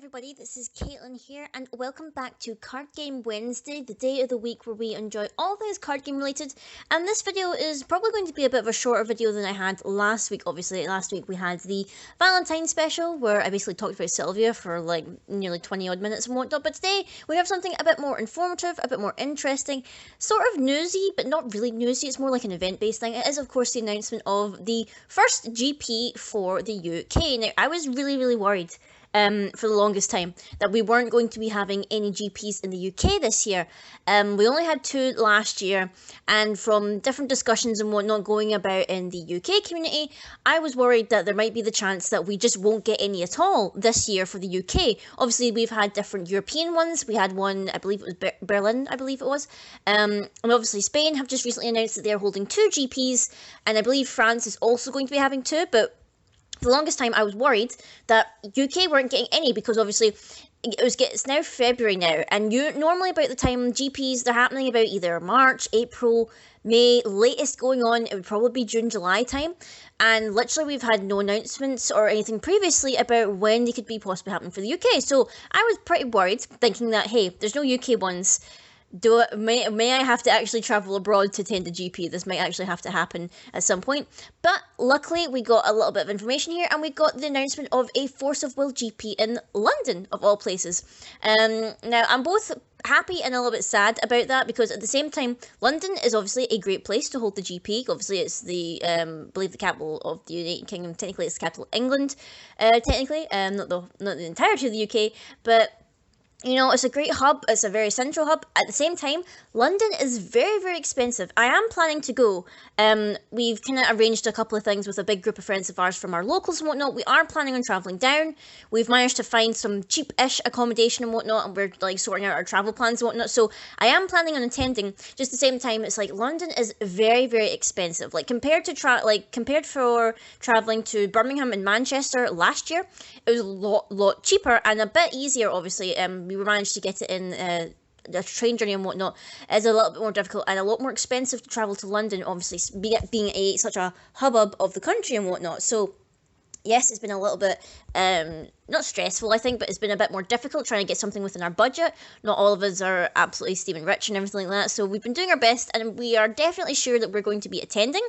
everybody, this is Caitlin here, and welcome back to Card Game Wednesday, the day of the week where we enjoy all things card game related. And this video is probably going to be a bit of a shorter video than I had last week. Obviously, last week we had the Valentine special, where I basically talked about Sylvia for like nearly 20 odd minutes and whatnot. But today we have something a bit more informative, a bit more interesting, sort of newsy, but not really newsy. It's more like an event-based thing. It is, of course, the announcement of the first GP for the UK. Now, I was really worried for the longest time that we weren't going to be having any GPs in the UK this year. We only had 2 last year, and from different discussions and whatnot going about in the UK community, I was worried that there might be the chance that we just won't get any at all this year for the UK. Obviously, we've had different European ones. We had one, I believe it was Berlin, I believe it was. And obviously Spain have just recently announced that they're holding 2 GPs, and I believe France is also going to be having 2, but for the longest time, I was worried that UK weren't getting any because obviously it's now February now, and normally about the time GPs they're happening about either March, April, May, latest going on it would probably be June, July time, and literally we've had no announcements or anything previously about when they could be possibly happening for the UK. So I was pretty worried, thinking that hey, there's no UK ones. May I have to actually travel abroad to attend a GP? This might actually have to happen at some point. But luckily, we got a little bit of information here, and we got the announcement of a Force of Will GP in London, of all places. Now, I'm both happy and a little bit sad about that, because at the same time, London is obviously a great place to hold the GP. Obviously, it's the, I believe, the capital of the United Kingdom. Technically, it's the capital of England, technically, not the entirety of the UK, but you know, it's a great hub, it's a very central hub. At the same time, London is very expensive. I am planning to go. We've kind of arranged a couple of things with a big group of friends of ours from our locals and whatnot. We are planning on travelling down. We've managed to find some cheap-ish accommodation and whatnot, and we're like sorting out our travel plans and whatnot. So I am planning on attending. Just at the same time, it's like London is very expensive. Like compared for travelling to Birmingham and Manchester last year, it was a lot cheaper and a bit easier, obviously. We managed to get it in a train journey and whatnot. Is a little bit more difficult and a lot more expensive to travel to London, obviously, being such a hubbub of the country and whatnot. So yes, it's been a little bit not stressful, I think, but it's been a bit more difficult trying to get something within our budget. Not all of us are absolutely steaming rich and everything like that, so we've been doing our best, and we are definitely sure that we're going to be attending.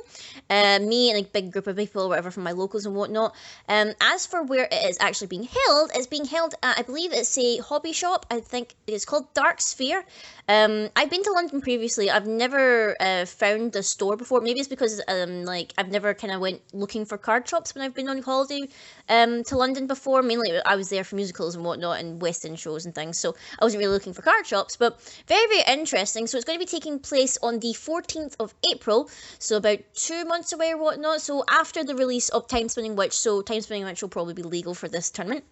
Me and a big group of people, or whatever, from my locals and whatnot. As for where it is actually being held, it's being held at, I believe it's a hobby shop. I think it's called Dark Sphere. I've been to London previously. I've never found the store before. Maybe it's because like I've never kind of went looking for card shops when I've been on holiday to London before. Mainly I was there for musicals and whatnot and West End shows and things, so I wasn't really looking for card shops, but very interesting. So it's going to be taking place on the 14th of April, so about 2 months away or whatnot, so after the release of Time Spinning Witch. So Time Spinning Witch will probably be legal for this tournament,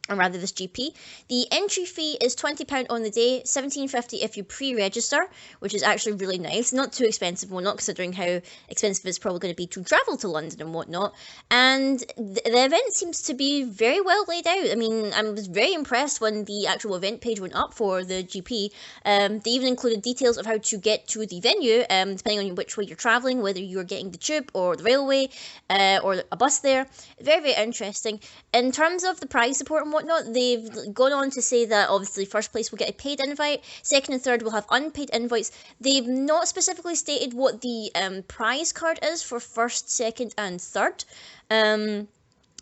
or rather this GP. The entry fee is £20 on the day, £17.50 if you pre-register, which is actually really nice. Not too expensive, well, not considering how expensive it's probably going to be to travel to London and whatnot. And the event seems to be very well laid out. I mean, I was very impressed when the actual event page went up for the GP. They even included details of how to get to the venue, depending on which way you're travelling, whether you're getting the tube or the railway or a bus there. Very interesting. In terms of the prize support and whatnot, they've gone on to say that obviously first place will get a paid invite, second and third will have unpaid invites. They've not specifically stated what the prize card is for first, second and third.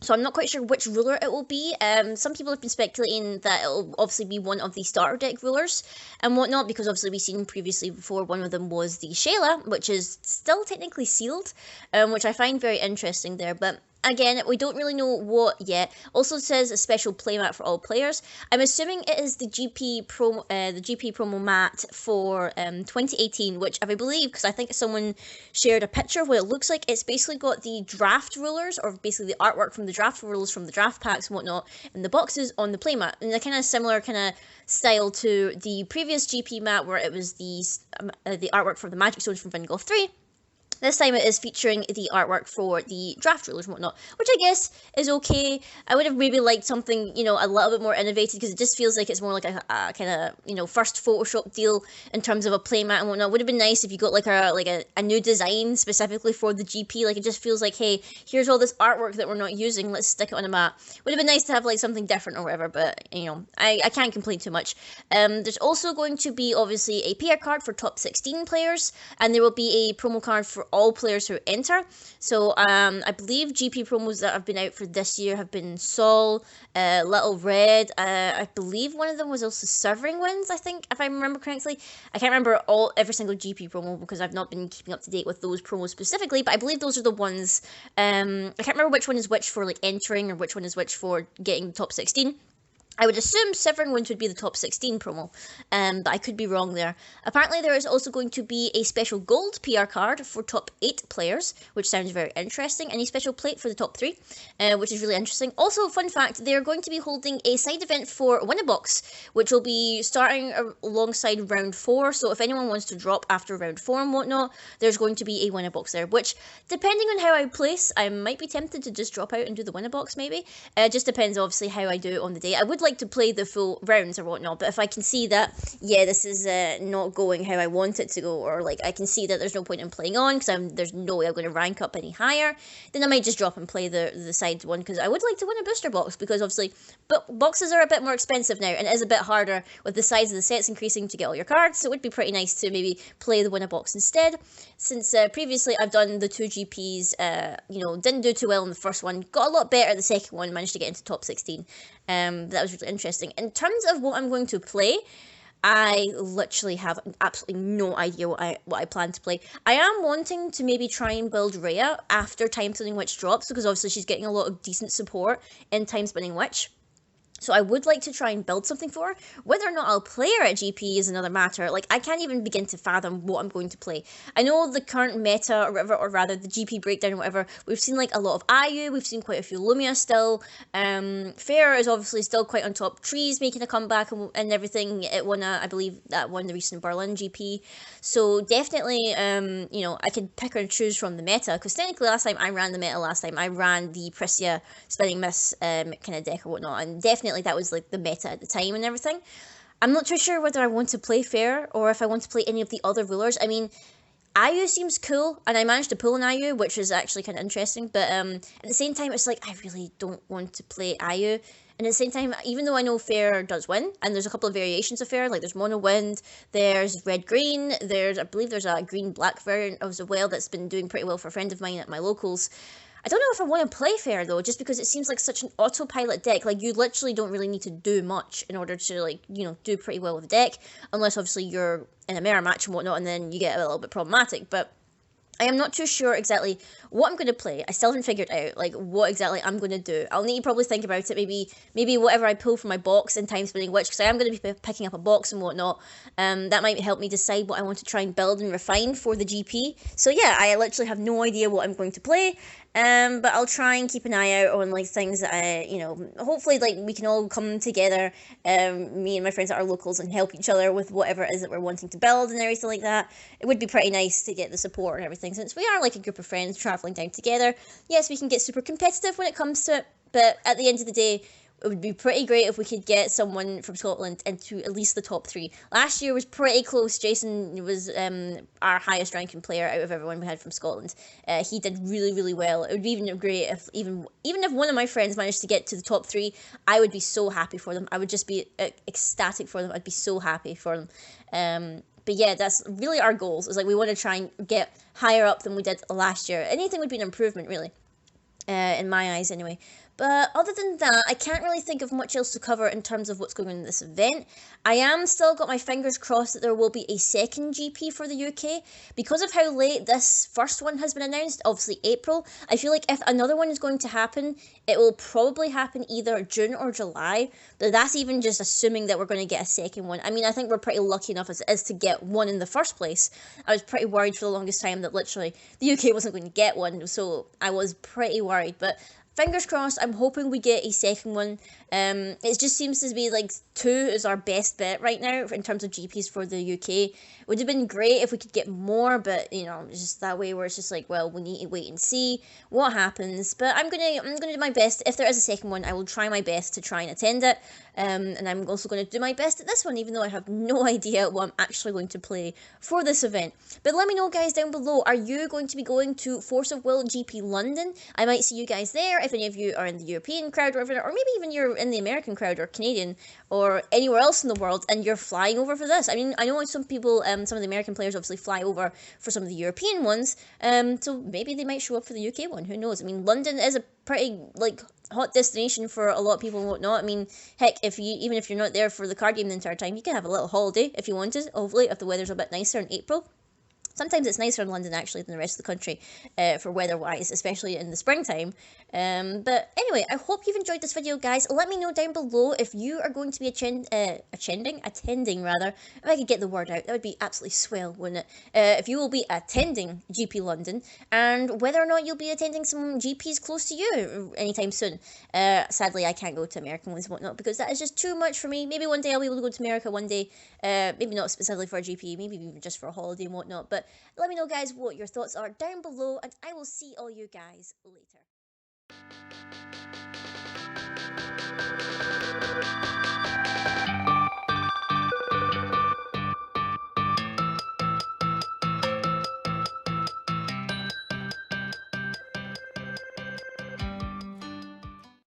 So I'm not quite sure which ruler it will be. Some people have been speculating that it will obviously be one of the starter deck rulers and whatnot, because obviously we've seen previously before one of them was the Shayla, which is still technically sealed, which I find very interesting there, but again, we don't really know what yet. Also says a special playmat for all players. I'm assuming it is the GP promo mat for 2018, which I believe, because I think someone shared a picture of what it looks like. It's basically got the draft rulers, or basically the artwork from the draft rulers from the draft packs and whatnot, in the boxes on the playmat, and a kind of similar kind of style to the previous GP mat, where it was the artwork from the Magic Stones from Vingolf 3. This time it is featuring the artwork for the draft rulers and whatnot, which I guess is okay. I would have maybe liked something, you know, a little bit more innovative, because it just feels like it's more like a kind of, you know, first Photoshop deal in terms of a playmat and whatnot. Would have been nice if you got like a new design specifically for the GP. Like, it just feels like, hey, here's all this artwork that we're not using, let's stick it on a mat. Would have been nice to have like something different or whatever, but you know, I can't complain too much. There's also going to be obviously a PR card for top 16 players, and there will be a promo card for all players who enter. So I believe GP promos that have been out for this year have been Sol, Little Red. I believe one of them was also Severing Winds, I think, if I remember correctly. I can't remember every single GP promo because I've not been keeping up to date with those promos specifically, but I believe those are the ones. I can't remember which one is which for like entering or which one is which for getting the top 16. I would assume Severing Winds would be the top 16 promo, but I could be wrong there. Apparently there is also going to be a special gold PR card for top 8 players, which sounds very interesting, and a special plate for the top 3, which is really interesting. Also, fun fact, they're going to be holding a side event for Win-A-Box, which will be starting alongside round 4, so if anyone wants to drop after round 4 and whatnot, there's going to be a Win-A-Box there, which, depending on how I place, I might be tempted to just drop out and do the Win-A-Box maybe. It just depends obviously how I do it on the day. I would like to play the full rounds or whatnot, but if I can see that, yeah, this is not going how I want it to go, or like I can see that there's no point in playing on because there's no way I'm going to rank up any higher, then I might just drop and play the side one, because I would like to win a booster box, because obviously boxes are a bit more expensive now, and it is a bit harder with the size of the sets increasing to get all your cards, so it would be pretty nice to maybe play the Win-A-Box instead, since previously I've done the 2 GPs, you know, didn't do too well in the first one, got a lot better the second one, managed to get into top 16. That was really interesting. In terms of what I'm going to play, I literally have absolutely no idea what I plan to play. I am wanting to maybe try and build Rhea after Time Spinning Witch drops, because obviously she's getting a lot of decent support in Time Spinning Witch. So I would like to try and build something for her. Whether or not I'll play her at GP is another matter. Like, I can't even begin to fathom what I'm going to play. I know the current meta, or rather the GP breakdown or whatever, we've seen like a lot of Ayu, we've seen quite a few Lumia still. Fair is obviously still quite on top. Trees making a comeback and everything. It won, I believe, that won the recent Berlin GP. So definitely, you know, I could pick and choose from the meta, because technically last time I ran the meta I ran the Priscia Spinning Miss kind of deck or whatnot, and definitely that was like the meta at the time and everything. I'm not too sure whether I want to play Fair or if I want to play any of the other rulers. I mean, Ayu seems cool, and I managed to pull an Ayu, which is actually kind of interesting, but at the same time, it's like, I really don't want to play Ayu. And at the same time, even though I know Fair does win, and there's a couple of variations of Fair, like there's Mono Wind, there's Red Green, I believe there's a Green Black variant as well that's been doing pretty well for a friend of mine at my locals. I don't know if I want to play Fair though, just because it seems like such an autopilot deck. Like, you literally don't really need to do much in order to, like, you know, do pretty well with the deck, unless obviously you're in a mirror match and whatnot, and then you get a little bit problematic. But I am not too sure exactly what I'm going to play. I still haven't figured out, like, what exactly I'm going to do. I'll need to probably think about it. Maybe whatever I pull from my box in Time Spinning Witch, because I am going to be picking up a box and whatnot. That might help me decide what I want to try and build and refine for the GP. So yeah, I literally have no idea what I'm going to play. But I'll try and keep an eye out on, like, things that I, you know, hopefully, like, we can all come together, me and my friends at our locals, and help each other with whatever it is that we're wanting to build and everything like that. It would be pretty nice to get the support and everything, since we are, like, a group of friends travelling down together. Yes, we can get super competitive when it comes to it, but at the end of the day, it would be pretty great if we could get someone from Scotland into at least the top 3. Last year was pretty close. Jason was our highest ranking player out of everyone we had from Scotland. He did really, really well. It would be even great if even if one of my friends managed to get to the top 3, I would be so happy for them. I would just be ecstatic for them. I'd be so happy for them. But yeah, that's really our goals. Is like, we want to try and get higher up than we did last year. Anything would be an improvement, really, in my eyes anyway. But other than that, I can't really think of much else to cover in terms of what's going on in this event. I am still got my fingers crossed that there will be a second GP for the UK. Because of how late this first one has been announced, obviously April, I feel like if another one is going to happen, it will probably happen either June or July. But that's even just assuming that we're going to get a second one. I mean, I think we're pretty lucky enough as it is to get one in the first place. I was pretty worried for the longest time that literally the UK wasn't going to get one, so I was pretty worried. But fingers crossed. I'm hoping we get a second one. It just seems to be like 2 is our best bet right now in terms of GPs for the UK. Would have been great if we could get more, but it's just that way where it's just like, well, we need to wait and see what happens. But I'm gonna do my best. If there is a second one, I will try my best to try and attend it. And I'm also going to do my best at this one, even though I have no idea what I'm actually going to play for this event. But let me know, guys, down below. Are you going to be going to Force of Will GP London? I might see you guys there if any of you are in the European crowd or maybe even you're in the American crowd or Canadian or anywhere else in the world and you're flying over for this. I mean, I know some people, some of the American players obviously fly over for some of the European ones, so maybe they might show up for the UK one. Who knows? I mean, London is a pretty hot destination for a lot of people and whatnot. I mean, heck, even if you're not there for the card game the entire time, you can have a little holiday if you wanted. Hopefully, if the weather's a bit nicer in April. Sometimes it's nicer in London actually than the rest of the country for weather-wise, especially in the springtime. But anyway, I hope you've enjoyed this video, guys. Let me know down below if you are going to be attending rather. If I could get the word out, that would be absolutely swell, wouldn't it? If you will be attending GP London, and whether or not you'll be attending some GPs close to you anytime soon. Sadly, I can't go to American ones and whatnot because that is just too much for me. Maybe one day I'll be able to go to America one day. Maybe not specifically for a GP, maybe even just for a holiday and whatnot. But let me know, guys, what your thoughts are down below, and I will see all you guys later.